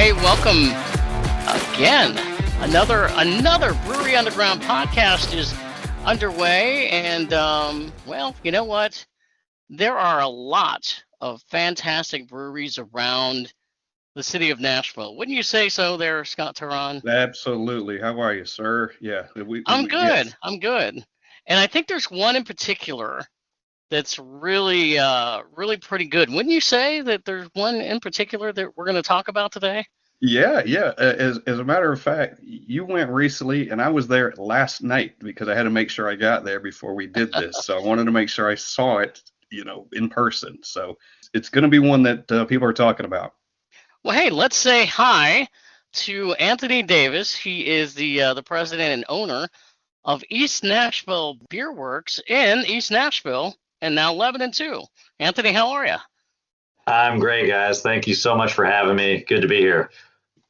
Hey, welcome again. Another Brewery Underground podcast is underway, and well, you know what? There are a lot of fantastic breweries around the city of Nashville. Wouldn't you say so there, Scott Touron? Absolutely. How are you, sir? Yeah, I'm good. yes. I'm good. And I think there's one in particular that's really really pretty good. Wouldn't you say that there's one in particular that we're going to talk about today? Yeah. As a matter of fact, you went recently, and I was there last night because I had to make sure I got there before we did this. So I wanted to make sure I saw it, in person. So it's going to be one that people are talking about. Well, hey, let's say hi to Anthony Davis. He is the president and owner of East Nashville Beer Works in East Nashville, and now Lebanon too. Anthony, how are you? I'm great, guys. Thank you so much for having me. Good to be here.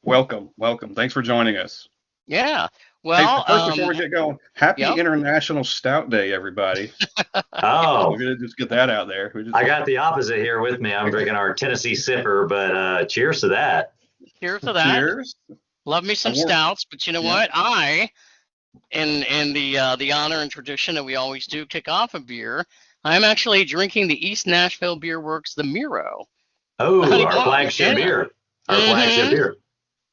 Welcome. Thanks for joining us. Yeah. Well, hey, first, before we get going, happy yep. International Stout Day, everybody. Oh, we're going to just get that out there. I got the opposite here with me. I'm drinking our Tennessee Sipper, but cheers to that. Cheers to that. Cheers. Love me some stouts, but you know what? In the honor and tradition that we always do kick off a beer, I'm actually drinking the East Nashville Beer Works, the Miro. Oh, our flagship beer. Our flagship beer.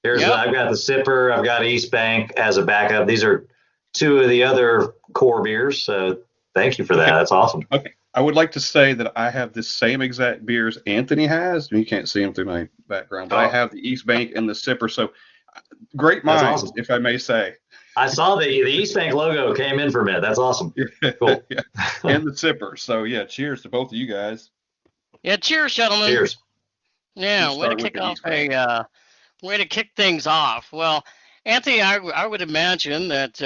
I've got the Sipper. I've got East Bank as a backup. These are two of the other core beers. So thank you for that. That's awesome. Okay. I would like to say that I have the same exact beers Anthony has. You can't see them through my background, but I have the East Bank and the Sipper. So great minds, awesome. If I may say. I saw the East Bank logo came in for a minute. That's awesome. Cool. Yeah. And the Sipper. So yeah, cheers to both of you guys. Yeah, cheers, gentlemen. Cheers. Yeah, way to kick things off. Well, Anthony, I would imagine that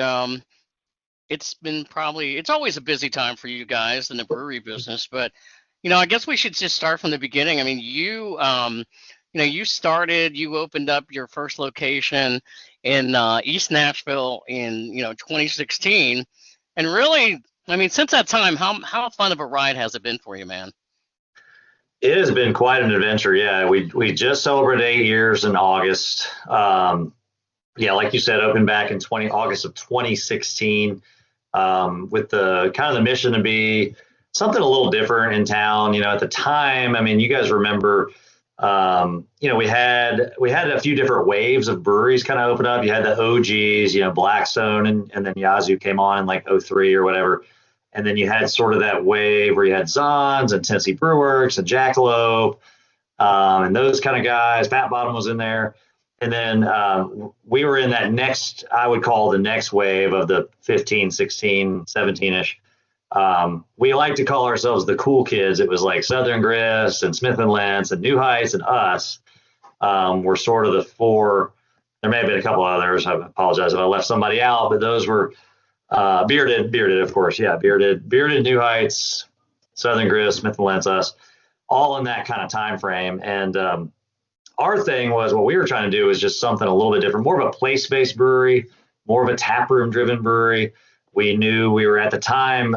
it's always a busy time for you guys in the brewery business, but I guess we should just start from the beginning. I mean, you opened up your first location in East Nashville in 2016, and really, I mean, since that time, how fun of a ride has it been for you, man? It has been quite an adventure. Yeah, we just celebrated 8 years in August. Like you said, opened back in August of 2016, with the kind of the mission to be something a little different in town. At the time, I mean, you guys remember, we had a few different waves of breweries kind of open up. You had the OGs, Blackstone, and then Yazoo came on in like 03 or whatever. And then you had sort of that wave where you had Zons and Tennessee Brew Works and Jackalope, and those kind of guys. Fat Bottom was in there. And then we were in that next, I would call the next wave of the 15, 16, 17-ish. We like to call ourselves the cool kids. It was like Southern Grist and Smith & Lentz and New Heights and us were sort of the four. There may have been a couple others. I apologize if I left somebody out, but those were Bearded, of course. Yeah, Bearded, New Heights, Southern Grist, Smith & Lentz, us, all in that kind of time frame. And our thing was, what we were trying to do was just something a little bit different, more of a place-based brewery, more of a taproom-driven brewery. We knew we were at the time,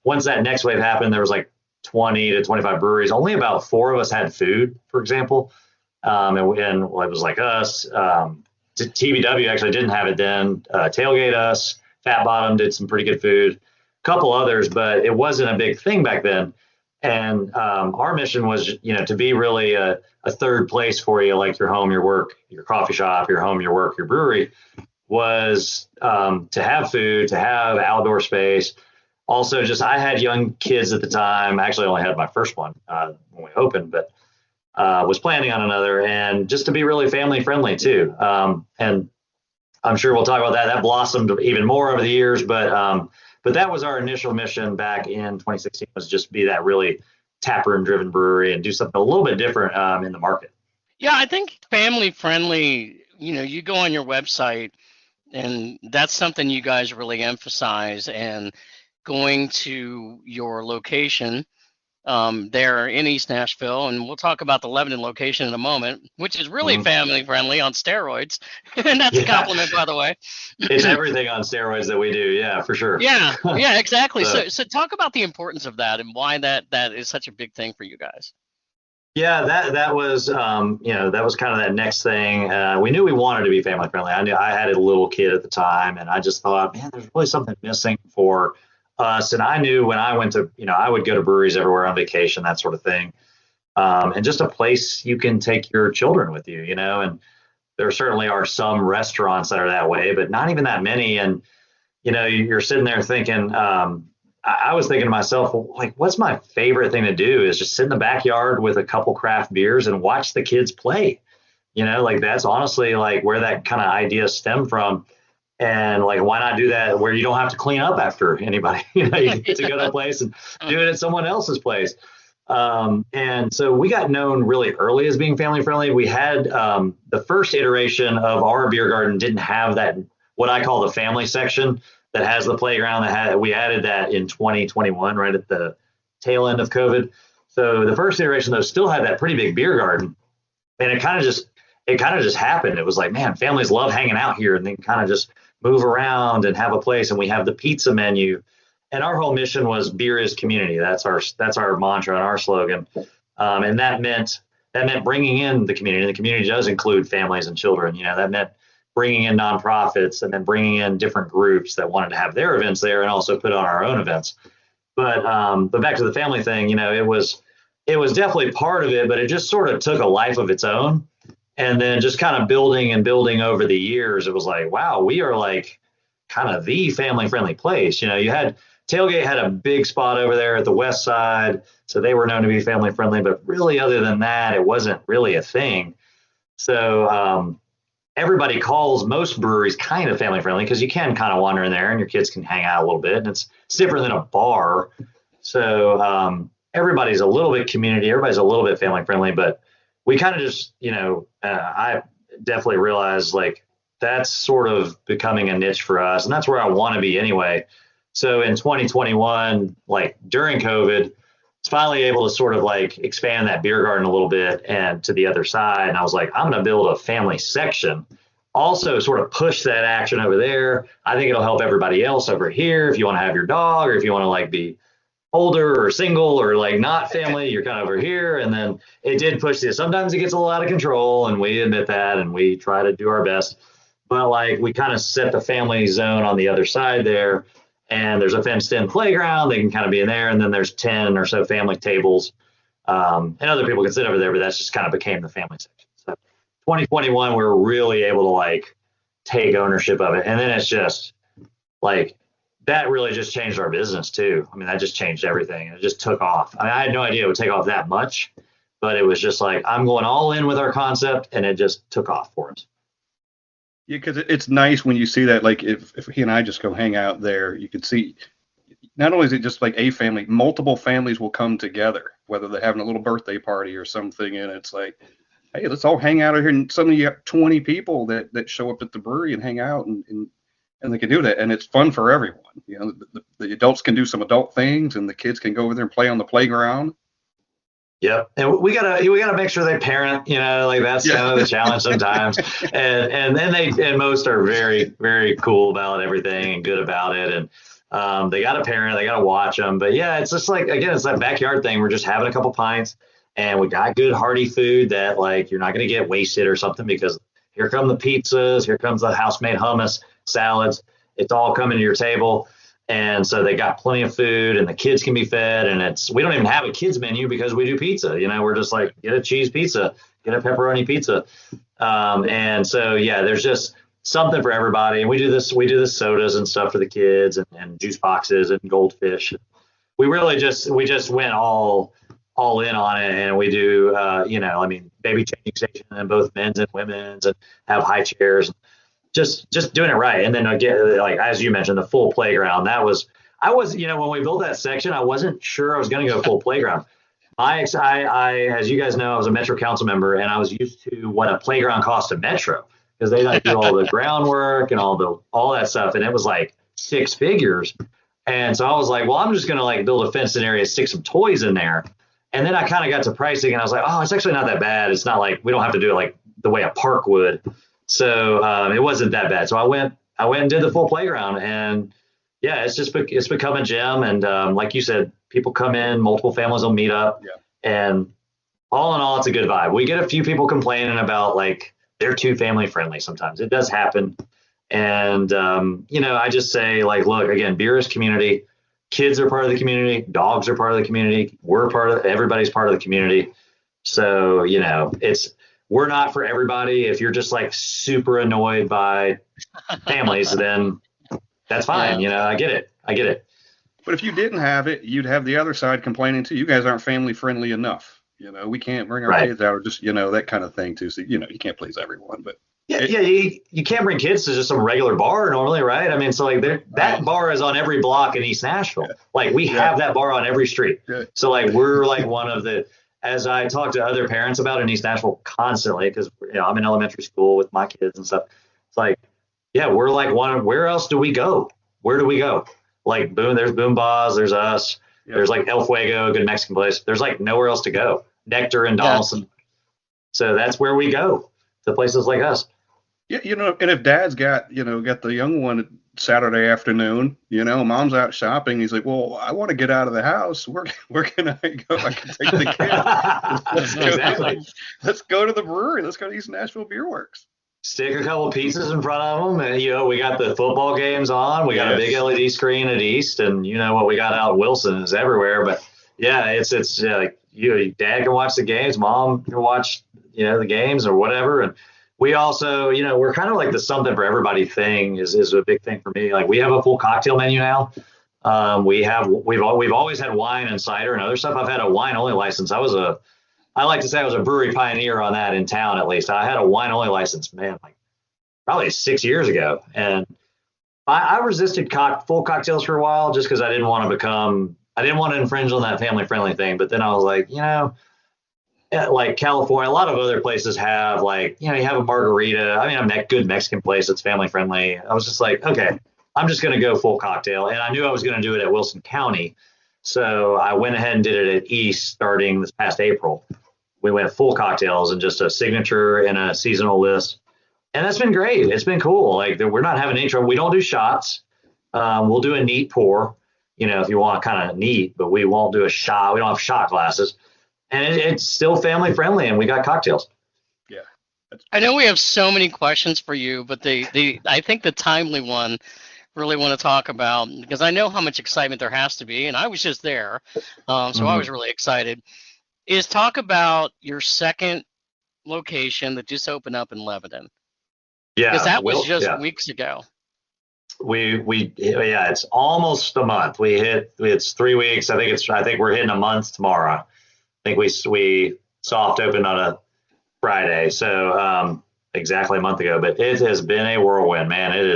once that next wave happened, there was like 20 to 25 breweries. Only about 4 of us had food, for example. And it was like us. TBW actually didn't have it then. Tailgate Us. Fat Bottom did some pretty good food, a couple others, but it wasn't a big thing back then. And our mission was, to be really a third place for you, like your home, your work, your coffee shop, your home, your work, your brewery, was to have food, to have outdoor space. Also, I had young kids at the time. I actually only had my first one when we opened, but was planning on another, and just to be really family friendly too. And I'm sure we'll talk about that. That blossomed even more over the years, but that was our initial mission back in 2016, was just be that really taproom driven brewery and do something a little bit different in the market. Yeah, I think family friendly, you go on your website and that's something you guys really emphasize, and going to your location there in East Nashville, and we'll talk about the Lebanon location in a moment, which is really family friendly on steroids. And that's a compliment, by the way. It's everything on steroids that we do. Yeah, for sure. Yeah, exactly. So talk about the importance of that and why that is such a big thing for you guys. Yeah, that was that was kind of that next thing. We knew we wanted to be family friendly. I knew I had a little kid at the time, and I just thought, man, there's really something missing for us. And I knew when I went to, I would go to breweries everywhere on vacation, that sort of thing, and just a place you can take your children with you, And there certainly are some restaurants that are that way, but not even that many. And you're sitting there thinking. I was thinking to myself, well, like, what's my favorite thing to do is just sit in the backyard with a couple craft beers and watch the kids play. Like that's honestly like where that kind of idea stemmed from. And like, why not do that where you don't have to clean up after anybody? You get to go to a place and do it at someone else's place. And so we got known really early as being family friendly. We had the first iteration of our beer garden didn't have that, what I call the family section, that has the playground. We added that in 2021, right at the tail end of COVID. So the first iteration though still had that pretty big beer garden, and it kind of just happened. It was like, man, families love hanging out here, and then kind of just move around and have a place. And we have the pizza menu, and our whole mission was beer is community. That's our mantra and our slogan, and that meant bringing in the community. And the community does include families and children. That meant bringing in nonprofits and then bringing in different groups that wanted to have their events there and also put on our own events. But back to the family thing, it was definitely part of it, but it just sort of took a life of its own. And then just kind of building and building over the years, it was like, wow, we are like kind of the family friendly place. You had Tailgate had a big spot over there at the west side. So they were known to be family friendly, but really other than that, it wasn't really a thing. So, everybody calls most breweries kind of family friendly because you can kind of wander in there and your kids can hang out a little bit, and it's different than a bar. So everybody's a little bit community, everybody's a little bit family friendly, but we kind of just, I definitely realized like that's sort of becoming a niche for us, and that's where I want to be anyway. So in 2021, like during COVID, it's finally able to sort of like expand that beer garden a little bit and to the other side. And I was like, I'm going to build a family section, also sort of push that action over there. I think it'll help everybody else over here. If you want to have your dog, or if you want to like be older or single or like not family, you're kind of over here. And then it did push this. Sometimes it gets a little out of control, and we admit that, and we try to do our best. But like we kind of set the family zone on the other side there. And there's a fenced-in playground. They can kind of be in there, and then there's 10 or so family tables, and other people can sit over there. But that's just kind of became the family section. So 2021, we were really able to like take ownership of it, and then it's just like that really just changed our business too. I mean, that just changed everything. It just took off. I mean, I had no idea it would take off that much, but it was just like I'm going all in with our concept, and it just took off for us. Yeah, because it's nice when you see that, like if he and I just go hang out there, you can see not only is it just like a family, multiple families will come together, whether they're having a little birthday party or something, and it's like, hey, let's all hang out here. And suddenly you have 20 people that show up at the brewery and hang out, and they can do that, and it's fun for everyone. The adults can do some adult things, and the kids can go over there and play on the playground. Yep. And we gotta make sure they parent, like that's kind of the challenge sometimes. And then most are very, very cool about everything and good about it. And they got to parent, they got to watch them. But yeah, it's just like, again, it's that backyard thing. We're just having a couple pints, and we got good hearty food that like you're not going to get wasted or something, because here come the pizzas, here comes the house-made hummus, salads. It's all coming to your table. And so they got plenty of food, and the kids can be fed, and we don't even have a kids menu because we do pizza. We're just like, get a cheese pizza, get a pepperoni pizza. And so, yeah, there's just something for everybody. And we do the sodas and stuff for the kids, and juice boxes and goldfish. We really just went all in on it. And we do, baby changing station in both men's and women's, and have high chairs. Just doing it right. And then again, like as you mentioned, the full playground, when we built that section, I wasn't sure I was going to go full playground. I, as you guys know, I was a Metro Council member, and I was used to what a playground cost to Metro, because they like do all the groundwork and all that stuff. And it was like 6 figures. And so I was like, well, I'm just going to like build a fenced in area, stick some toys in there. And then I kind of got to pricing, and I was like, oh, it's actually not that bad. It's not like we don't have to do it like the way a park would. So it wasn't that bad. So I went and did the full playground, and yeah, it's become a gem. And like you said, people come in, multiple families will meet up, and all in all, it's a good vibe. We get a few people complaining about like they're too family friendly sometimes. It does happen. And, I just say like, look, again, beer is community. Kids are part of the community. Dogs are part of the community. Everybody's part of the community. So, we're not for everybody. If you're just like super annoyed by families, then that's fine. Yeah. I get it. But if you didn't have it, you'd have the other side complaining too. You guys aren't family friendly enough. We can't bring our Right. kids out, or just, that kind of thing too. So, you can't please everyone, but Yeah, you can't bring kids to just some regular bar normally, right? I mean, so like that bar is on every block in East Nashville. Like we have that bar on every street. Good. So like we're like one of the, as I talk to other parents about in East Nashville constantly, because I'm in elementary school with my kids and stuff. It's like, yeah, we're like where else do we go? Where do we go? Like there's Boom Baz, there's us, there's like El Fuego, a good Mexican place. There's like nowhere else to go. Nectar and Donaldson. So that's where we go, to places like us. Yeah, and if dad's got the young one Saturday afternoon, mom's out shopping, he's like, well, I want to get out of the house. Where can I go? I can take the kids. Exactly. Let's go to the brewery. Let's go to East Nashville Beer Works. Stick a couple pizzas in front of them, and we got the football games on. We got a big LED screen at East, and what we got out at Wilson is everywhere. But yeah, it's like dad can watch the games, mom can watch the games or whatever, and we also, we're kind of like the something for everybody thing is a big thing for me. Like we have a full cocktail menu now. We've always had wine and cider and other stuff. I've had a wine only license. I like to say I was a brewery pioneer on that in town, at least. I had a wine only license, man, like probably 6 years ago. And I resisted full cocktails for a while just because I didn't want to infringe on that family friendly thing. But then I was like, like California, a lot of other places have like, you have a margarita. I mean, a good Mexican place that's family friendly. I was just like, okay, I'm just going to go full cocktail. And I knew I was going to do it at Wilson County. So I went ahead and did it at East starting this past April. We went full cocktails and just a signature and a seasonal list. And that's been great. It's been cool. Like we're not having any trouble. We don't do shots. We'll do a neat pour, if you want kind of neat, but we won't do a shot. We don't have shot glasses. And it's still family friendly, and we got cocktails. Yeah. I know we have so many questions for you, but I think the timely one really want to talk about, because I know how much excitement there has to be, and I was just there, I was really excited, is talk about your second location that just opened up in Lebanon. Yeah. Because that was just weeks ago. It's almost a month. It's 3 weeks. I think we're hitting a month tomorrow. I think we soft opened on a Friday, so exactly a month ago. But it has been a whirlwind, man. It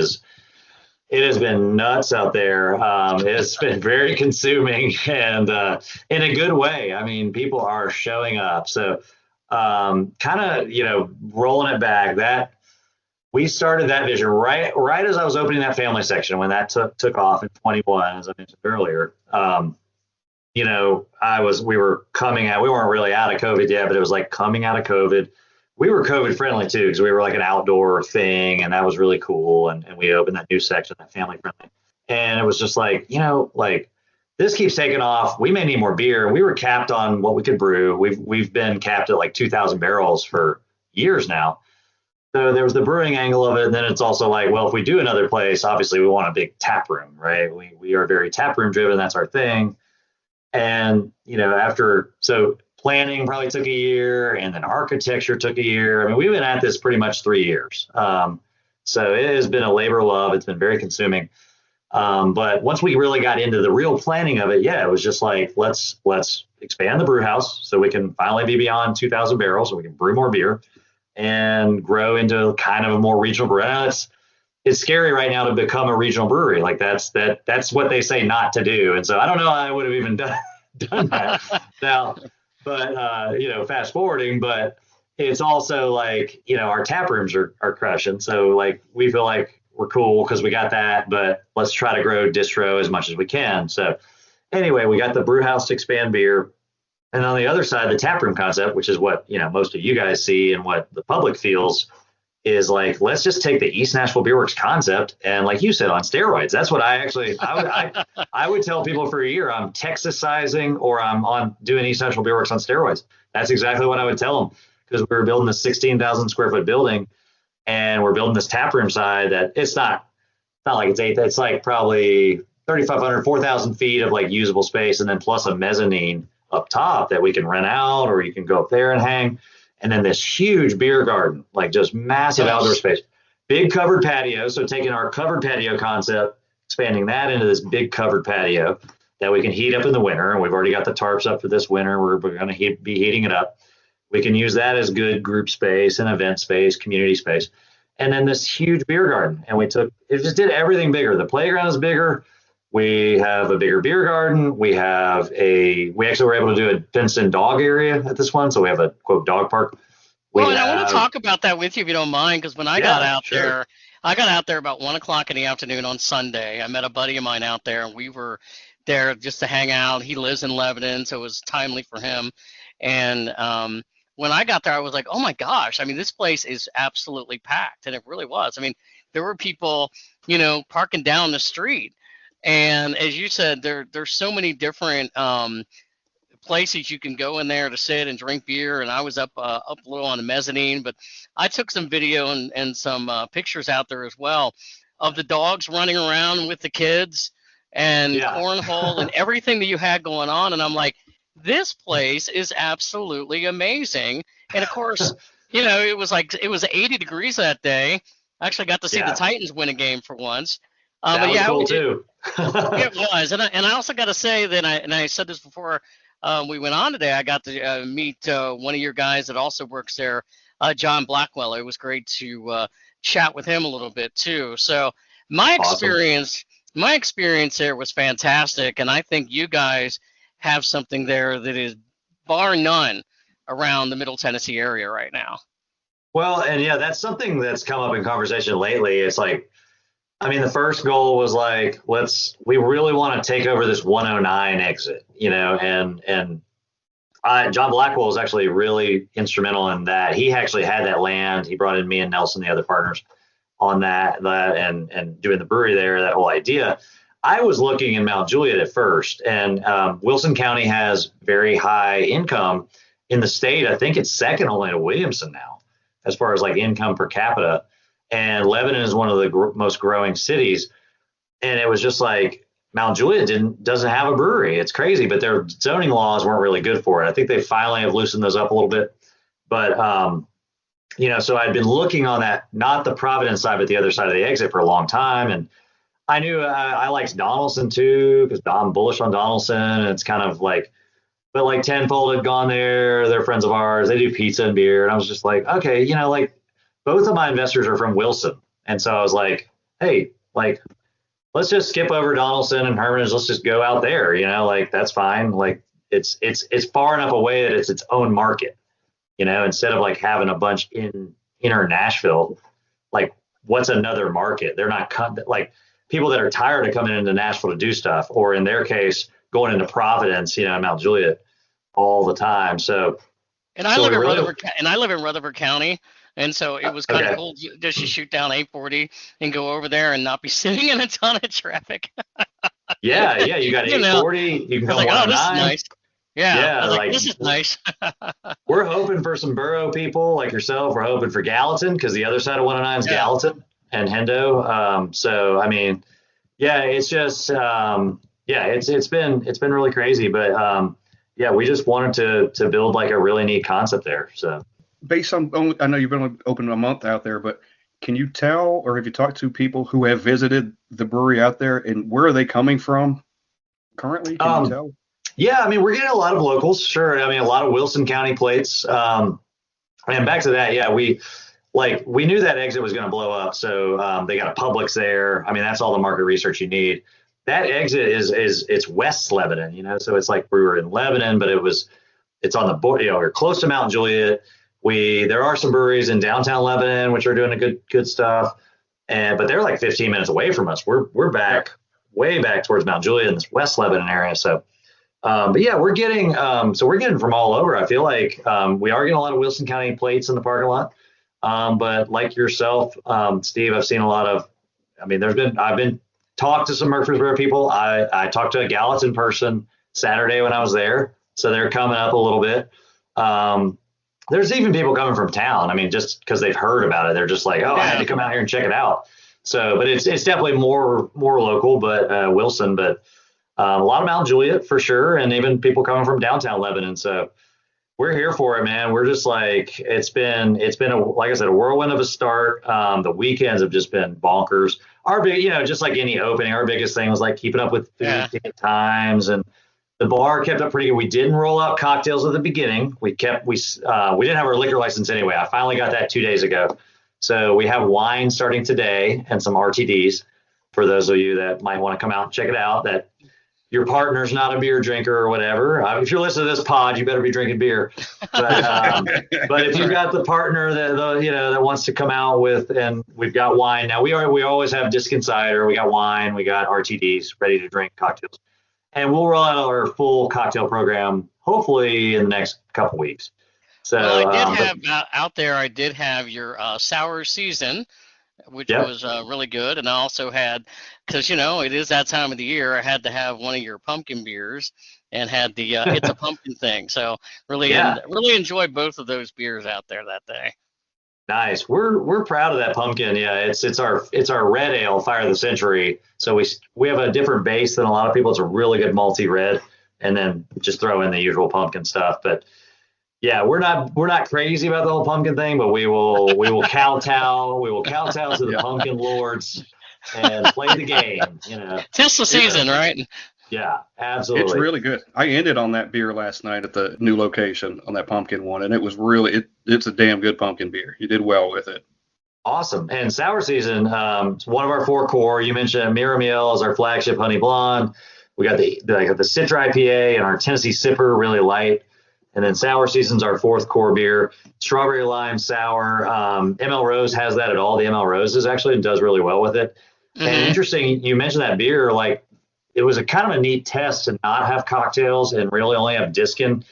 has been nuts out there. It's been very consuming, and in a good way. I mean, people are showing up. So kind of rolling it back. That we started that vision right as I was opening that family section when that took off in 21, as I mentioned earlier. We weren't really out of COVID yet, but it was like coming out of COVID. We were COVID friendly too, because we were like an outdoor thing, and that was really cool. And we opened that new section, that family friendly. And it was just like, this keeps taking off. We may need more beer. We were capped on what we could brew. We've been capped at like 2,000 barrels for years now. So there was the brewing angle of it. And then it's also like, well, if we do another place, obviously we want a big tap room, right? We are very tap room driven. That's our thing. And, so planning probably took a year, and then architecture took a year. I mean, we've been at this pretty much 3 years. So it has been a labor of love. It's been very consuming. But once we really got into the real planning of it, it was just like, let's expand the brew house so we can finally be beyond 2,000 barrels, so we can brew more beer and grow into kind of a more regional brewery. It's scary right now to become a regional brewery. Like that's what they say not to do. And so I don't know how I would have even done that now, but fast forwarding, but it's also like, our tap rooms are crushing. So like, we feel like we're cool because we got that, but let's try to grow distro as much as we can. So anyway, we got the brew house to expand beer. And on the other side, the tap room concept, which is what, most of you guys see and what the public feels, is like, let's just take the East Nashville Beer Works concept and, like you said, on steroids. That's what I would tell people for a year. I'm Texasizing, or I'm on doing East Nashville Beer Works on steroids. That's exactly what I would tell them, because we were building this 16,000 square foot building, and we're building this taproom side that it's not like it's eight. It's like probably 3,500, 4,000 feet of like usable space, and then plus a mezzanine up top that we can rent out, or you can go up there and hang. And then this huge beer garden, like just massive outdoor space, big covered patio. So taking our covered patio concept, expanding that into this big covered patio that we can heat up in the winter. And we've already got the tarps up for this winter. We're going to be heating it up. We can use that as good group space and event space, community space. And then this huge beer garden. And it just did everything bigger. The playground is bigger. We have a bigger beer garden. We actually were able to do a fenced-in dog area at this one. So we have a, quote, dog park. I want to talk about that with you if you don't mind, because when I got out there, about 1:00 in the afternoon on Sunday. I met a buddy of mine out there, and we were there just to hang out. He lives in Lebanon, so it was timely for him. And when I got there, I was like, oh my gosh, I mean, this place is absolutely packed. And it really was. I mean, there were people, parking down the street. And as you said, there's so many different places you can go in there to sit and drink beer. And I was up a little on the mezzanine, but I took some video and some pictures out there as well of the dogs running around with the kids and cornhole and everything that you had going on. And I'm like, this place is absolutely amazing. And of course, it was 80 degrees that day. I actually got to see the Titans win a game for once. That was cool too. It was, and I also got to say that I said this before we went on today. I got to meet one of your guys that also works there, John Blackwell. It was great to chat with him a little bit too. So my experience there was fantastic, and I think you guys have something there that is bar none around the Middle Tennessee area right now. Well, and that's something that's come up in conversation lately. It's like, I mean, the first goal was like, we really want to take over this 109 exit, and John Blackwell was actually really instrumental in that. He actually had that land. He brought in me and Nelson, the other partners, on that and doing the brewery there, that whole idea. I was looking in Mount Juliet at first, and Wilson County has very high income in the state. I think it's second only to Williamson now, as far as like income per capita. And Lebanon is one of the most growing cities. And it was just like, Mount Juliet doesn't have a brewery. It's crazy, but their zoning laws weren't really good for it. I think they finally have loosened those up a little bit. But, so I'd been looking on that, not the Providence side, but the other side of the exit for a long time. And I knew I liked Donaldson too, because I'm bullish on Donaldson. And it's kind of like, but like Tenfold had gone there. They're friends of ours. They do pizza and beer. And I was just like, okay, both of my investors are from Wilson. And so I was like, hey, let's just skip over Donaldson and Hermitage. Let's just go out there, that's fine. Like it's far enough away that it's its own market, instead of like having a bunch in inner Nashville. Like, what's another market? They're not like people that are tired of coming into Nashville to do stuff, or in their case, going into Providence, Mount Juliet all the time. So, I live in Rutherford County. And so it was kind of cool just to shoot down 840 and go over there and not be sitting in a ton of traffic. You got 840. You can go like, oh, this is nice. This is nice. We're hoping for some borough people like yourself. We're hoping for Gallatin, because the other side of 109 is Gallatin and Hendo. So I mean, it's just it's been really crazy. But we just wanted to build like a really neat concept there. So. Based on, I know you've been open a month out there, but can you tell, or have you talked to people who have visited the brewery out there, and where are they coming from currently? Can you tell? Yeah, I mean, we're getting a lot of locals, sure. I mean, a lot of Wilson County plates. And back to that, we knew that exit was going to blow up. So they got a Publix there. I mean, that's all the market research you need. That exit it's West Lebanon, so it's like we were in Lebanon, but it's on the border, we're close to Mount Juliet. There are some breweries in downtown Lebanon which are doing a good stuff, but they're like 15 minutes away from us. We're way back towards Mount Juliet in this West Lebanon area. So, we're getting from all over. I feel like we are getting a lot of Wilson County plates in the parking lot. But like yourself, Steve, I've seen a lot of, I've been talked to some Murfreesboro people. I talked to a Gallatin person Saturday when I was there. So they're coming up a little bit. There's even people coming from town. I mean, just because they've heard about it, they're just like, oh, I had to come out here and check it out. So, but it's definitely more local, but Wilson, but a lot of Mount Juliet for sure, and even people coming from downtown Lebanon. So we're here for it, man. We're just like it's been like I said, a whirlwind of a start. The weekends have just been bonkers. Our big, just like any opening, our biggest thing was like keeping up with food times, and the bar kept up pretty good. We didn't roll out cocktails at the beginning. We didn't have our liquor license anyway. I finally got that 2 days ago. So we have wine starting today and some RTDs for those of you that might want to come out and check it out, that your partner's not a beer drinker or whatever. If you're listening to this pod, you better be drinking beer. But if you've got the partner that wants to come out with, and we've got wine. Now we always have Disc and Cider. We got wine. We got RTDs, ready to drink cocktails. And we'll roll out our full cocktail program hopefully in the next couple weeks. So I did have your sour season, which was really good. And I also had, because, it is that time of the year, I had to have one of your pumpkin beers and had the It's a Pumpkin thing. So really enjoyed both of those beers out there that day. Nice. We're proud of that pumpkin. Yeah, it's our red ale, Fire of the Century. So we have a different base than a lot of people. It's a really good malty red, and then just throw in the usual pumpkin stuff. But yeah, we're not crazy about the whole pumpkin thing, but we will kowtow to the pumpkin lords and play the game. Tis the season, right? Yeah, absolutely. It's really good. I ended on that beer last night at the new location on that pumpkin one, and it was really it's a damn good pumpkin beer. You did well with it. Awesome. And sour season, it's one of our 4 core. You mentioned Miramiel is our flagship honey blonde. We got the Citra IPA and our Tennessee Sipper, really light. And then sour season's our 4th core beer. Strawberry lime sour. ML Rose has that at all the ML Roses actually, and does really well with it. Mm-hmm. And interesting, you mentioned that beer, like it was a kind of a neat test to not have cocktails and really only have Diskin.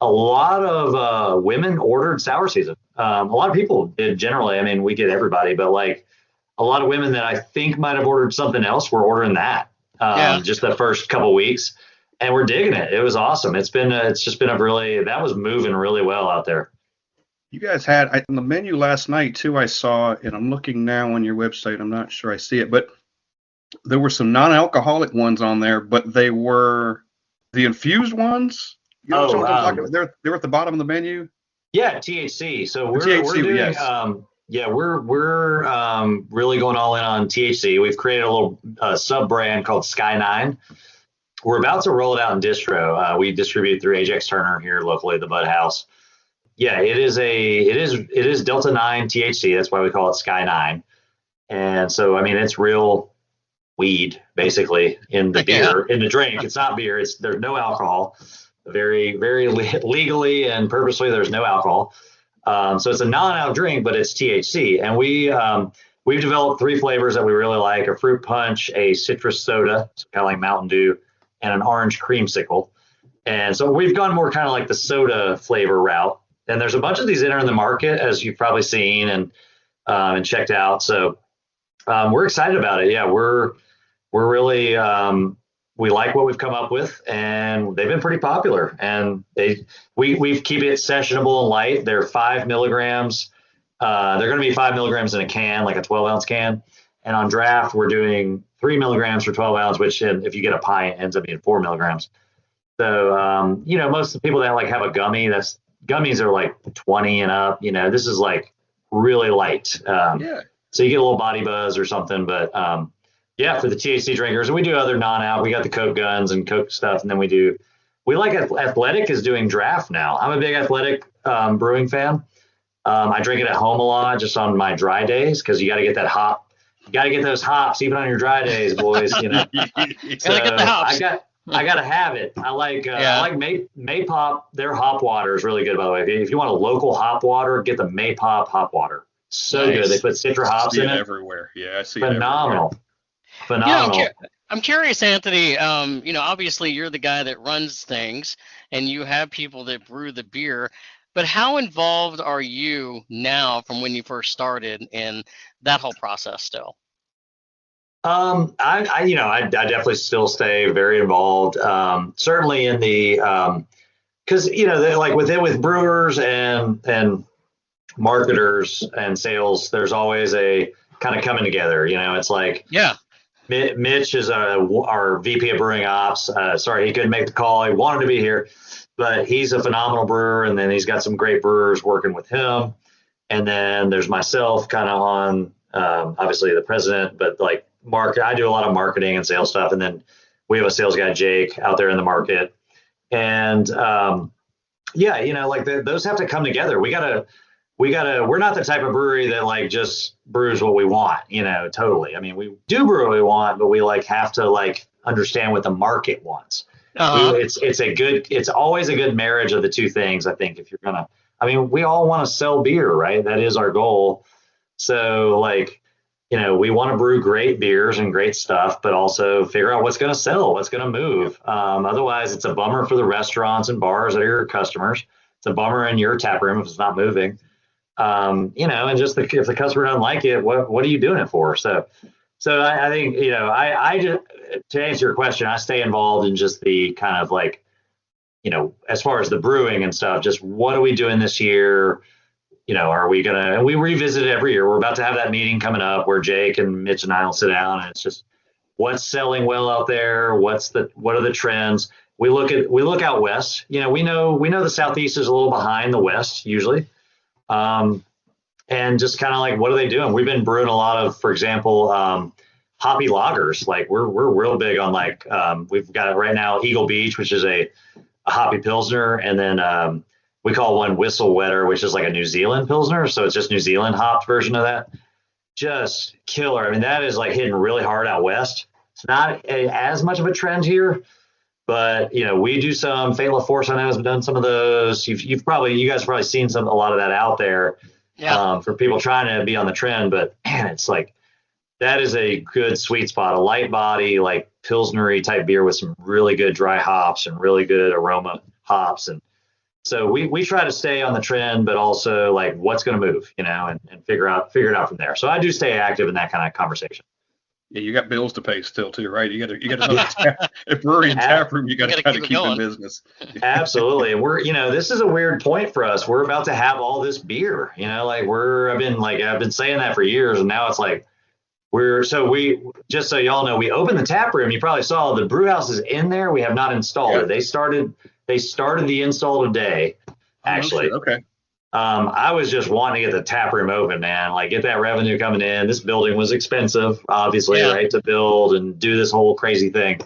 A lot of women ordered sour season. A lot of people did generally. I mean, we get everybody, but like a lot of women that I think might have ordered something else were ordering that just the first couple of weeks. And we're digging it. It was awesome. It's just been that was moving really well out there. You guys had on the menu last night too, I saw, and I'm looking now on your website. I'm not sure I see it, but there were some non-alcoholic ones on there, but they were the infused ones. You know what I'm talking about? They're at the bottom of the menu. Yeah, THC. So we're doing, yes. We're really going all in on THC. We've created a little sub brand called Sky 9. We're about to roll it out in distro. We distribute through Ajax Turner here locally at the Bud House. Yeah, it is Delta 9 THC. That's why we call it Sky 9. And so, I mean, it's real weed basically in the beer, in the drink. It's not beer. There's no alcohol. Very, very legally and purposely, there's no alcohol. So it's a non-alc drink, but it's THC. And we've developed 3 flavors that we really like: a fruit punch, a citrus soda, so kind of like Mountain Dew, and an orange creamsicle. And so we've gone more kind of like the soda flavor route. And there's a bunch of these entering the market, as you've probably seen and checked out. So we're excited about it. Yeah, we're really we like what we've come up with, and they've been pretty popular. And we keep it sessionable and light. They're 5 milligrams. They're going to be 5 milligrams in a can, like a 12-ounce can. And on draft, we're doing 3 milligrams for 12 ounce, which if you get a pint ends up being 4 milligrams. So, most of the people that like have a gummy, gummies are like 20 and up. This is like really light. So you get a little body buzz or something. But for the THC drinkers, and we do other non-alc. We got the Coke guns and Coke stuff, and then we like Athletic is doing draft now. I'm a big Athletic brewing fan. I drink it at home a lot, just on my dry days, because you got to get that hop. You got to get those hops even on your dry days, boys. So I got to have it. I like Maypop. Their hop water is really good, by the way. If you want a local hop water, get the Maypop hop water. So nice. Good. They put citra hops in it. Everywhere. Yeah, I see Phenomenal. it Phenomenal. I'm curious, Anthony. Obviously you're the guy that runs things, and you have people that brew the beer. But how involved are you now from when you first started in that whole process still? I definitely still stay very involved. Certainly in the, because like with brewers and marketers and sales, there's always a kind of coming together. It's like Yeah. Mitch is our VP of Brewing Ops. Sorry, he couldn't make the call. He wanted to be here, but he's a phenomenal brewer, and then he's got some great brewers working with him. And then there's myself, kind of on obviously the president, but like I do a lot of marketing and sales stuff, and then we have a sales guy, Jake, out there in the market. And like those have to come together. We're not the type of brewery that like just brews what we want, totally. I mean, we do brew what we want, but we like have to like understand what the market wants. It's always a good marriage of the two things. I think we all want to sell beer, right? That is our goal. So like, we want to brew great beers and great stuff, but also figure out what's going to sell, what's going to move. Otherwise it's a bummer for the restaurants and bars that are your customers. It's a bummer in your tap room if it's not moving. And just if the customer doesn't like it, what are you doing it for? So I think, I just, to answer your question, I stay involved in just the kind of like, as far as the brewing and stuff, just what are we doing this year? Are we and we revisit it every year. We're about to have that meeting coming up where Jake and Mitch and I will sit down, and it's just what's selling well out there. What are the trends? We look out west. We know the Southeast is a little behind the West usually. And just kind of like, what are they doing? We've been brewing a lot of, for example, hoppy lagers. Like we're real big on like, we've got right now Eagle Beach, which is a hoppy Pilsner. And then, we call one Whistle Wetter, which is like a New Zealand Pilsner. So it's just New Zealand hopped version of that. Just killer. I mean, that is like hitting really hard out west. It's not as much of a trend here, but we do some. Fatal Force, I know, has done some of those. You guys have probably seen a lot of that out there. Yeah. For people trying to be on the trend. But man, it's like that is a good sweet spot, a light body, like Pilsner-y type beer with some really good dry hops and really good aroma hops. And so we try to stay on the trend, but also like what's going to move, and figure it out from there. So I do stay active in that kind of conversation. Yeah, you got bills to pay still too, right? You got to if brewery and tap room, you got to kind of keep in business. Absolutely. And we're, this is a weird point for us. We're about to have all this beer, like I've been saying that for years, and now it's like just so y'all know, we opened the tap room. You probably saw the brew house is in there. We have not installed it. They started the install today, actually. Okay. I was just wanting to get the tap room open, man, like get that revenue coming in. This building was expensive, obviously, right, to build and do this whole crazy thing.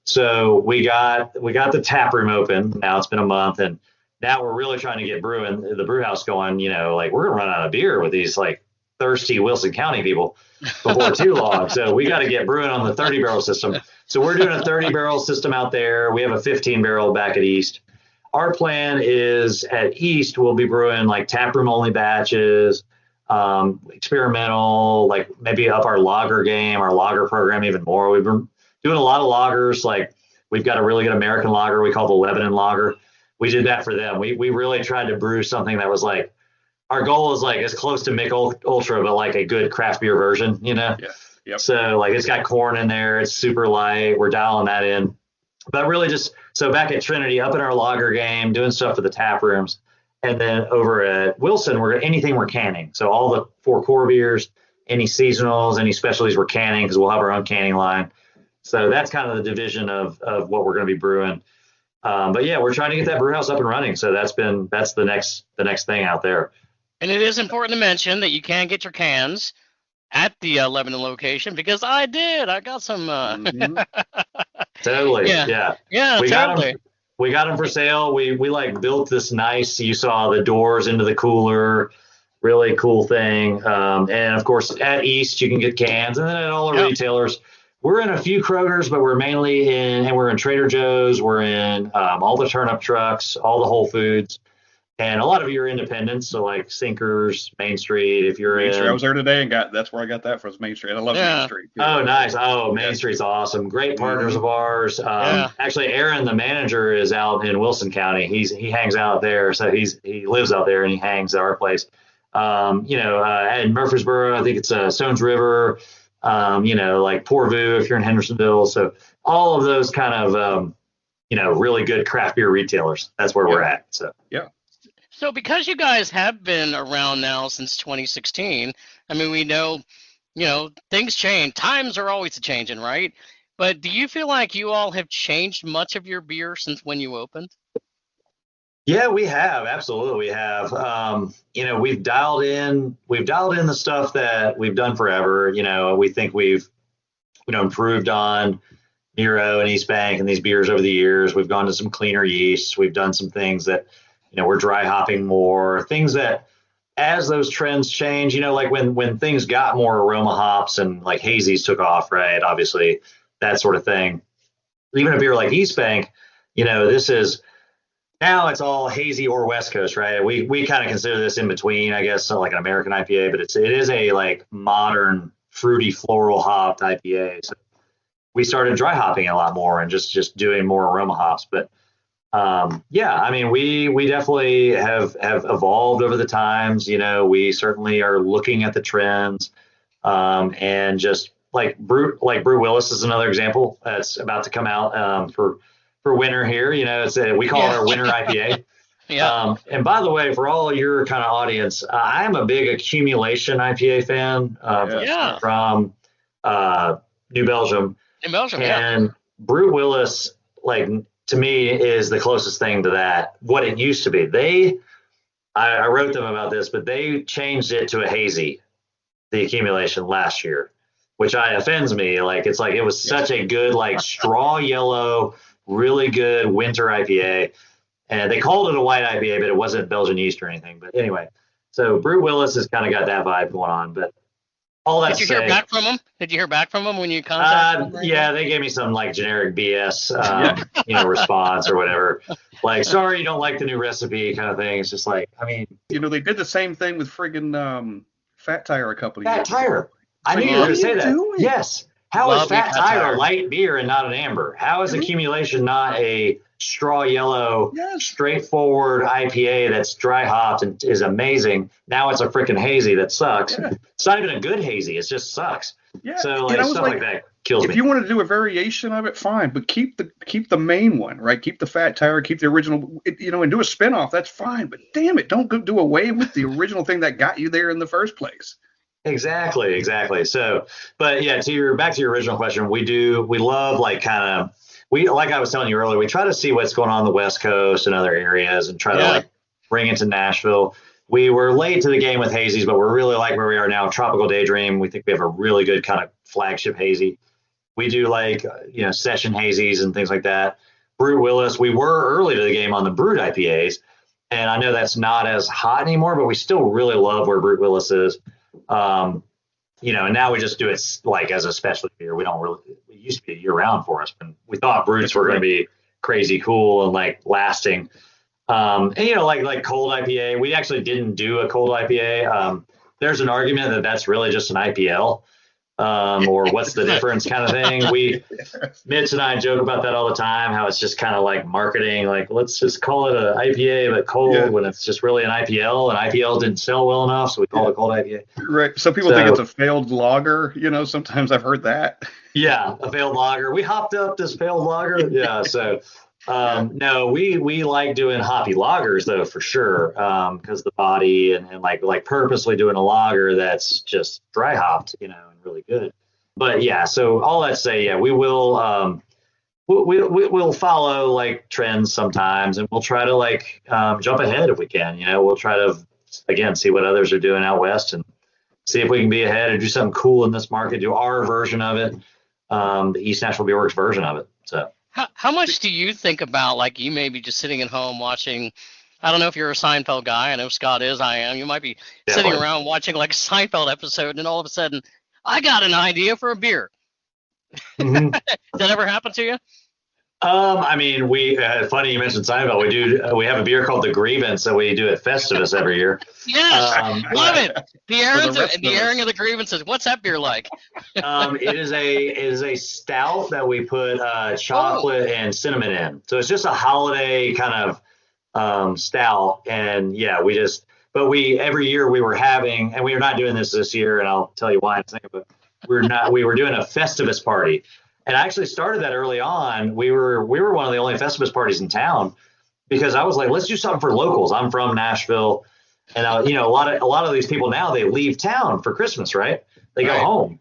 So we got the tap room open. Now it's been a month, and now we're really trying to get the brew house going. Like we're gonna run out of beer with these like thirsty Wilson County people before too long. So we got to get brewing on the 30 barrel system. So we're doing a 30 barrel system out there. We have a 15 barrel back at East. Our plan is at East, we'll be brewing like taproom only batches, experimental, like maybe up our lager game, our lager program even more. We've been doing a lot of lagers. Like we've got a really good American lager we call the Lebanon lager. We did that for them. We really tried to brew something that was like, our goal is like as close to Mick Ultra, but like a good craft beer version, Yeah. Yep. So like it's got corn in there. It's super light. We're dialing that in. But really so back at Trinity, up in our lager game, doing stuff for the tap rooms. And then over at Wilson, anything we're canning. So all the 4 core beers, any seasonals, any specialties we're canning, because we'll have our own canning line. So that's kind of the division of what we're going to be brewing. But yeah, we're trying to get that brew house up and running. So that's the next thing out there. And it is important to mention that you can get your cans at the Lebanon location, because I got some. Totally. Yeah. We totally. Got them for sale. We like built this nice. You saw the doors into the cooler. Really cool thing. And of course, at East you can get cans, and then at all our retailers. We're in a few Kroger's, but we're mainly we're in Trader Joe's. We're in all the turnip trucks, all the Whole Foods. And a lot of you are independents, so like Sinkers, Main Street. If you're Main Street. I in, was there today and that's where I got that from, Main Street. I love Main Street. oh, nice. Oh, Main Yeah. Street's awesome. Great partners of ours. Yeah. Actually, Aaron, the manager, is out in Wilson County. He hangs out there, so he lives out there and he hangs at our place. In Murfreesboro, I think it's Stones River. Like Portvue if you're in Hendersonville. So all of those kind of really good craft beer retailers. That's where we're at. So Yeah. So because you guys have been around now since 2016, I mean, we know, things change. Times are always changing, right? But do you feel like you all have changed much of your beer since when you opened? yeah, we have. Absolutely. We have. We've dialed in the stuff that we've done forever. We think we've, improved on Nero and East Bank and these beers over the years. We've gone to some cleaner yeasts. We've done some things that, we're dry hopping more, things that as those trends change, like when things got more aroma hops and like hazies took off, right? Obviously that sort of thing. Even a beer like East Bank, this is, now it's all hazy or West Coast, right? We kind of consider this in between, I guess, like an American IPA, but it is a like modern fruity floral hopped IPA. So we started dry hopping a lot more and just doing more aroma hops. But I mean, we definitely have evolved over the times. We certainly are looking at the trends, and just like Brew Willis is another example that's about to come out for winter here. We call it our winter IPA. Yeah. And by the way, for all your kind of audience, I'm a big accumulation IPA fan from New Belgium. In Belgium, And Brew Willis, like, to me, is the closest thing to that, what it used to be. I wrote them about this, but they changed it to a hazy, the accumulation last year, which offends me. Like, it's like it was such a good, like, straw yellow, really good winter IPA. And they called it a white IPA, but it wasn't Belgian yeast or anything. But anyway, so Brew Willis has kind of got that vibe going on. But all that Did you hear back from them? Did you hear back from them when you contacted them? Yeah, they gave me some like generic BS, response or whatever. Like, sorry, you don't like the new recipe kind of thing. It's just like, I mean, they did the same thing with friggin' Fat Tire a couple of years Fat Tire. I knew you were going to say that. Yes. How is Fat Tire a light beer and not an amber? How is accumulation not a straw yellow, straightforward IPA that's dry hopped and is amazing? Now it's a freaking hazy that sucks. Yeah. It's not even a good hazy. It just sucks. Yeah. So stuff like that kills me. If you want to do a variation of it, fine, but keep the main one, right? Keep the Fat Tire, keep the original, and do a spinoff. That's fine, but damn it, don't go do away with the original thing that got you there in the first place. Exactly. So, but yeah, back to your original question, we love like like I was telling you earlier, we try to see what's going on the West Coast and other areas and try to like bring it to Nashville. We were late to the game with hazies, but we're really like where we are now. Tropical Daydream, we think we have a really good kind of flagship hazy. We do like, session hazies and things like that. Brew Willis, we were early to the game on the brewed IPAs. And I know that's not as hot anymore, but we still really love where Brew Willis is. And now we just do it like as a specialty beer. It used to be year round for us, and we thought brutes were going to be crazy cool and like lasting. And like cold IPA, we actually didn't do a cold IPA. There's an argument that that's really just an IPL, or what's the difference kind of thing. Mitch and I joke about that all the time, how it's just kind of like marketing, like let's just call it an IPA but cold when it's just really an IPL, and IPL didn't sell well enough, so we call it cold IPA. Right. Some people think it's a failed lager. Sometimes I've heard that. Yeah, a failed lager. We hopped up this failed lager. Yeah. So no, we like doing hoppy lagers though, for sure, because the body and like purposely doing a lager that's just dry hopped, and really good. But yeah, so all that to say, we will we'll follow like trends sometimes, and we'll try to like jump ahead if we can. We'll try to again see what others are doing out west and see if we can be ahead and do something cool in this market, do our version of it, the East Nashville Beer Works version of it. So how much do you think about, like, you may be just sitting at home watching, I don't know if you're a Seinfeld guy, I know Scott is, I am, you might be sitting around watching like a Seinfeld episode, and all of a sudden, I got an idea for a beer. Mm-hmm. Does that ever happen to you? I mean, we funny you mentioned Seinfeld. We have a beer called the Grievance that we do at Festivus every year. Yes, love it. The the airing of the grievances. What's that beer like? It is a stout that we put chocolate and cinnamon in. So it's just a holiday kind of stout. And yeah, every year we were having, and we are not doing this year, and I'll tell you why in a second, but we were doing a Festivus party. And I actually started that early on. We were one of the only Festivus parties in town because I was like, let's do something for locals. I'm from Nashville, and a lot of these people now, they leave town for Christmas, right? They go home,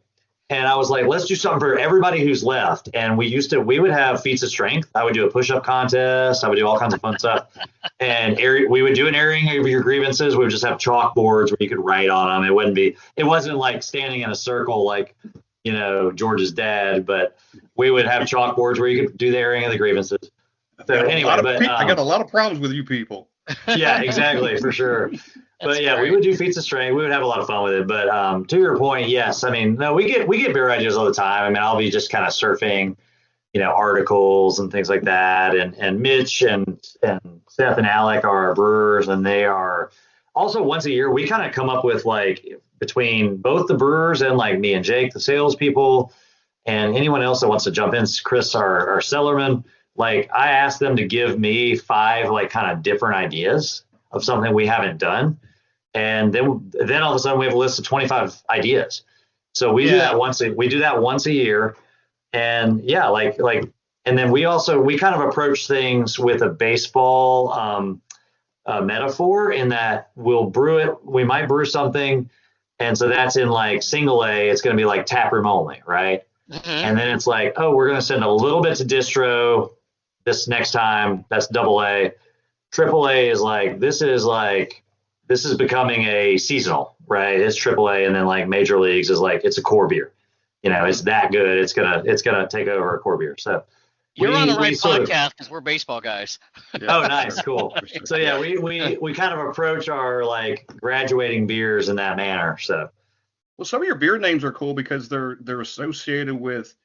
and I was like, let's do something for everybody who's left. And we would have feats of strength. I would do a push-up contest. I would do all kinds of fun stuff, and we would do an airing of your grievances. We would just have chalkboards where you could write on them. It wasn't like standing in a circle like George's dad, but we would have chalkboards where you could do the airing of the grievances. So anyway, I got a lot of problems with you people. Yeah, exactly, for sure. But yeah, we would do feats of strength. We would have a lot of fun with it. But to your point, yes, I mean, no, we get beer ideas all the time. I mean, I'll be just kind of surfing, articles and things like that. And Mitch and Seth and Alec are our brewers, and they are also once a year we kind of come up with like between both the brewers and like me and Jake, the salespeople, and anyone else that wants to jump in, Chris, our cellarman, like I asked them to give me 5 like kind of different ideas of something we haven't done. And then all of a sudden we have a list of 25 ideas. So we do that once a year. And yeah, like, and then we kind of approach things with a baseball metaphor in that we'll brew it. We might brew something. And so that's in like single A, it's going to be like taproom only, right? Mm-hmm. And then it's like, oh, we're going to send a little bit to distro this next time. That's double A. Triple A is like, this is becoming a seasonal, right? It's triple A. And then like major leagues is like, it's a core beer. It's that good. It's going to take over a core beer. So you're on the right podcast because we're baseball guys. Oh, nice. Cool. So yeah, we kind of approach our like graduating beers in that manner. So, well, some of your beer names are cool because they're associated with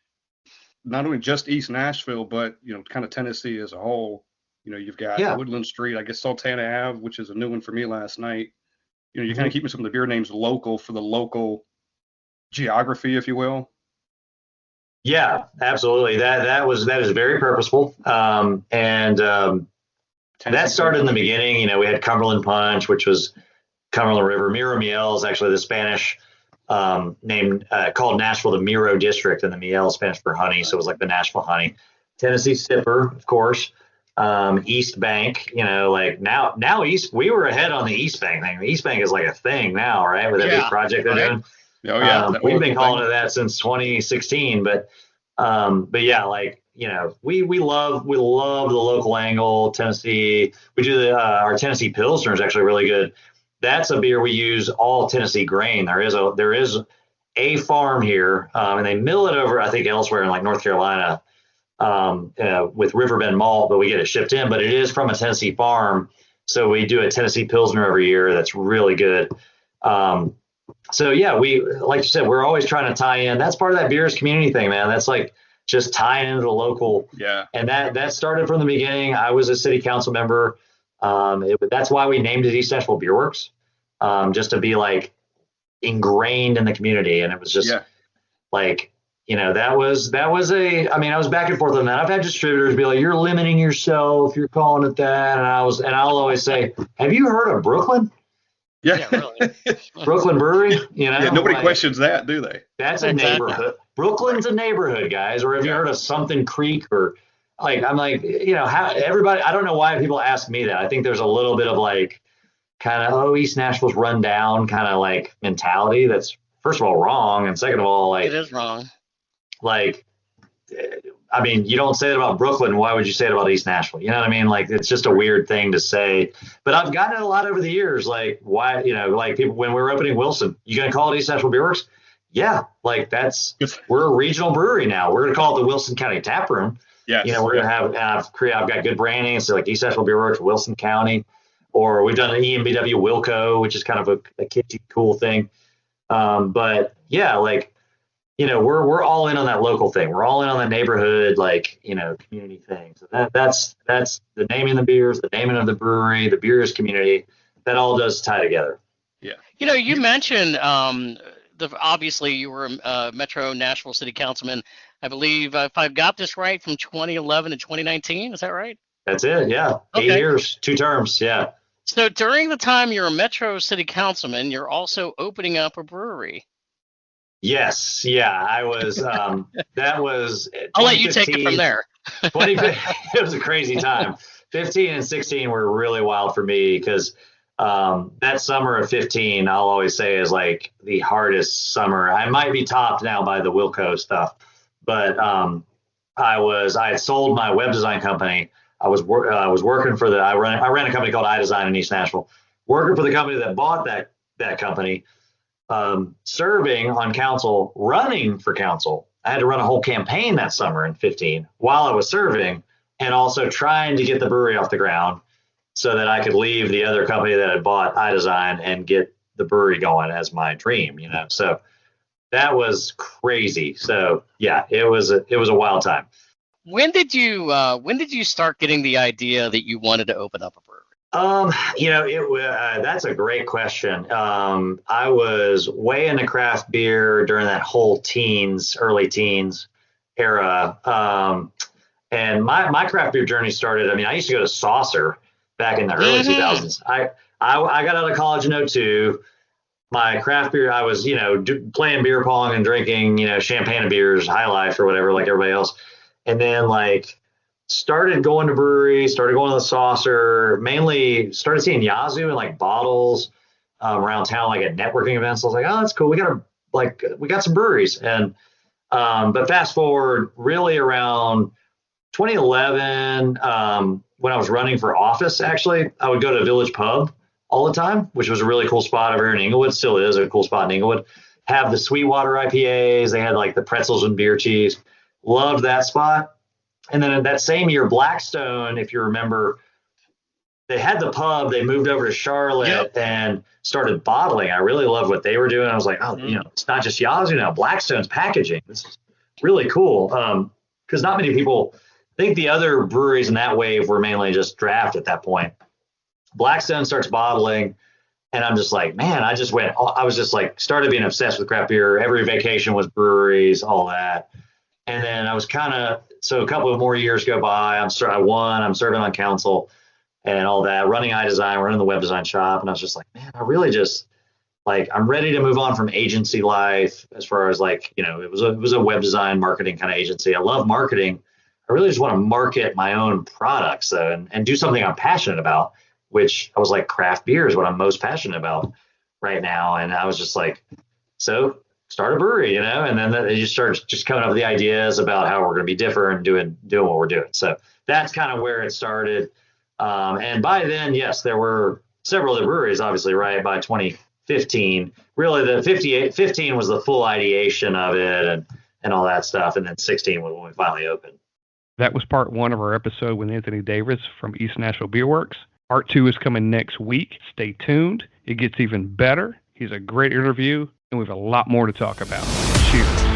not only just East Nashville, but kind of Tennessee as a whole. You've got Woodland Street, I guess Sultana Ave, which is a new one for me last night. You're kind of keeping some of the beer names local for the local geography, if you will. Yeah, absolutely. That is very purposeful. And that started in the beginning. We had Cumberland Punch, which was Cumberland River. Miro Miel is actually the Spanish name called Nashville, the Miro District, and the Miel is Spanish for honey. So it was like the Nashville honey. Tennessee Sipper, of course. East Bank, like now East, we were ahead on the East Bank thing. The East Bank is like a thing now, right? With that big project they're doing. Oh yeah, we've been calling it that since 2016, but yeah, like we love the local angle. Tennessee, we do our Tennessee Pilsner is actually really good. That's a beer we use all Tennessee grain. There is a farm here, and they mill it over, I think, elsewhere in like North Carolina with Riverbend malt, but we get it shipped in. But it is from a Tennessee farm, so we do a Tennessee Pilsner every year. That's really good. So yeah, we, like you said, we're always trying to tie in. That's part of that beers community thing, man. That's like just tying into the local. Yeah. And that started from the beginning. I was a city council member. That's why we named it East Nashville Beer Works, just to be like ingrained in the community. And it was just like, that was I was back and forth on that. I've had distributors be like, you're limiting yourself, you're calling it that. And I'll always say, have you heard of Brooklyn? Yeah, really. Brooklyn Brewery, nobody questions that, do they? That's a neighborhood. Brooklyn's a neighborhood, guys. Or have you heard of Something Creek? Or like, I'm like, how everybody, I don't know why people ask me that. I think there's a little bit of like kind of, East Nashville's run down kind of like mentality. That's first of all wrong. And second of all, like, it is wrong. Like, I mean, you don't say that about Brooklyn. Why would you say it about East Nashville? You know what I mean? Like, it's just a weird thing to say. But I've gotten it a lot over the years. Like, why, like people, when we were opening Wilson, you going to call it East Nashville Beer Works? Yeah. Like, we're a regional brewery now. We're going to call it the Wilson County Taproom. Yes. We're going to have, I've got good branding. So like East Nashville Beer Works, Wilson County, or we've done an EMBW Wilco, which is kind of a kitschy, cool thing. But yeah, like, we're all in on that local thing. We're all in on that neighborhood, community thing. So that's the naming the beers, the naming of the brewery, the beers community. That all does tie together. Yeah. You mentioned obviously you were a Metro Nashville City Councilman, I believe, if I've got this right, from 2011 to 2019. Is that right? That's it. Yeah. Okay. 8 years, 2 terms. Yeah. So during the time you're a Metro City Councilman, you're also opening up a brewery. Yes. Yeah. I was. That was. I'll let you take it from there. 2015. It was a crazy time. 15 and 16 were really wild for me because that summer of 15, I'll always say, is like the hardest summer. I might be topped now by the Wilco stuff, but I had sold my web design company. I was working for I ran a company called iDesign in East Nashville, working for the company that bought that company, serving on council, running for council. I had to run a whole campaign that summer in 15 while I was serving, and also trying to get the brewery off the ground so that I could leave the other company that had bought iDesign and get the brewery going as my dream, So that was crazy. So yeah, it was a wild time. When did you start getting the idea that you wanted to open up a brewery? That's a great question. I was way into craft beer during that whole early teens era. And my craft beer journey started, I used to go to Saucer back in the early 2000s. I got out of college in 2002. My craft beer, I was, playing beer pong and drinking, champagne and beers, High Life or whatever, like everybody else. And then started going to breweries, started going to the Saucer, mainly started seeing Yazoo in bottles around town, at networking events. I was like, oh, that's cool. We got some breweries. And, but fast forward really around 2011, when I was running for office, actually, I would go to Village Pub all the time, which was a really cool spot over here in Inglewood. Still is a cool spot in Inglewood. Have the Sweetwater IPAs. They had the pretzels and beer cheese. Loved that spot. And then that same year, Blackstone, if you remember, they had the pub. They moved over to Charlotte and started bottling. I really loved what they were doing. I was like, oh, it's not just Yazoo now. Blackstone's packaging. This is really cool. Because not many people, I think the other breweries in that wave were mainly just draft at that point. Blackstone starts bottling. And I'm just like, man, I was just started being obsessed with craft beer. Every vacation was breweries, all that. And then I was so a couple of more years go by. I'm serving on council and all that, running iDesign, running the web design shop. And I was just like, man, I really just I'm ready to move on from agency life as far as it was a web design marketing kind of agency. I love marketing. I really just want to market my own products and do something I'm passionate about, which I was craft beer is what I'm most passionate about right now. And I was just so start a brewery, and then you start just coming up with the ideas about how we're going to be different and doing what we're doing. So that's kind of where it started. And by then, yes, there were several other breweries, obviously, right? By 2015, really 15 was the full ideation of it and all that stuff. And then 16 was when we finally opened. That was part 1 of our episode with Anthony Davis from East Nashville Beer Works. Part 2 is coming next week. Stay tuned. It gets even better. He's a great interview, and we have a lot more to talk about. Cheers.